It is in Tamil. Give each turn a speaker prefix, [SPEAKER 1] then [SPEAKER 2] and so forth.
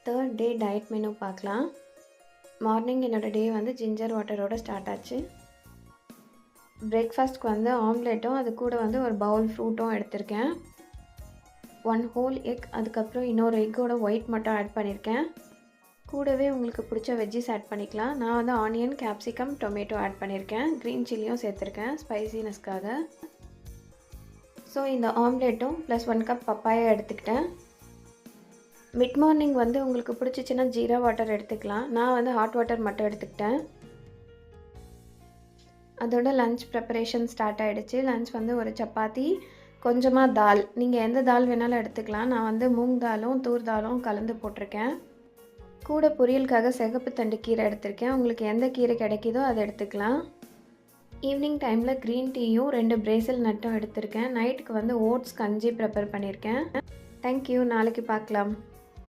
[SPEAKER 1] தேர்ட் டே டயட் மெனு பார்க்கலாம். மார்னிங் என்னோடய டே வந்து ஜிஞ்சர் வாட்டரோடு ஸ்டார்ட் ஆச்சு. பிரேக்ஃபாஸ்ட்க்கு வந்து ஆம்லேட்டும் அது கூட வந்து ஒரு பவுல் ஃப்ரூட்டும் எடுத்திருக்கேன். 1 ஹோல் எக், அதுக்கப்புறம் இன்னொரு எக்கோட ஒயிட் மட்டும் ஆட் பண்ணியிருக்கேன். கூடவே உங்களுக்கு பிடிச்ச வெஜ்ஜிஸ் ஆட் பண்ணிக்கலாம். நான் வந்து ஆனியன், கேப்சிகம், டொமேட்டோ ஆட் பண்ணியிருக்கேன். க்ரீன் சில்லியும் சேர்த்துருக்கேன் ஸ்பைசினஸ்க்காக. ஸோ இந்த ஆம்லேட்டும் ப்ளஸ் 1 கப் பப்பாயா எடுத்துக்கிட்டேன். மிட் மார்னிங் வந்து உங்களுக்கு பிடிச்சிச்சின்னா ஜீரா வாட்டர் எடுத்துக்கலாம். நான் வந்து ஹாட் வாட்டர் மட்டும் எடுத்துக்கிட்டேன். அதோட லன்ச் ப்ரிப்பரேஷன் ஸ்டார்ட் ஆகிடுச்சு. லன்ச் வந்து ஒரு சப்பாத்தி, கொஞ்சமாக தால், நீங்கள் எந்த தால் வேணாலும் எடுத்துக்கலாம். நான் வந்து மூங் தாலும் தூர் தாலும் கலந்து போட்டிருக்கேன். கூட பொரியலுக்காக சிகப்பு தண்டு கீரை எடுத்திருக்கேன். உங்களுக்கு எந்த கீரை கிடைக்கிதோ அதை எடுத்துக்கலாம். ஈவினிங் டைமில் க்ரீன் டீயும் 2 பிரேசில் நட்டும் எடுத்திருக்கேன். நைட்டுக்கு வந்து ஓட்ஸ் கஞ்சி ப்ரிப்பேர் பண்ணியிருக்கேன். தேங்க்யூ. நாளைக்கு பார்க்கலாம்.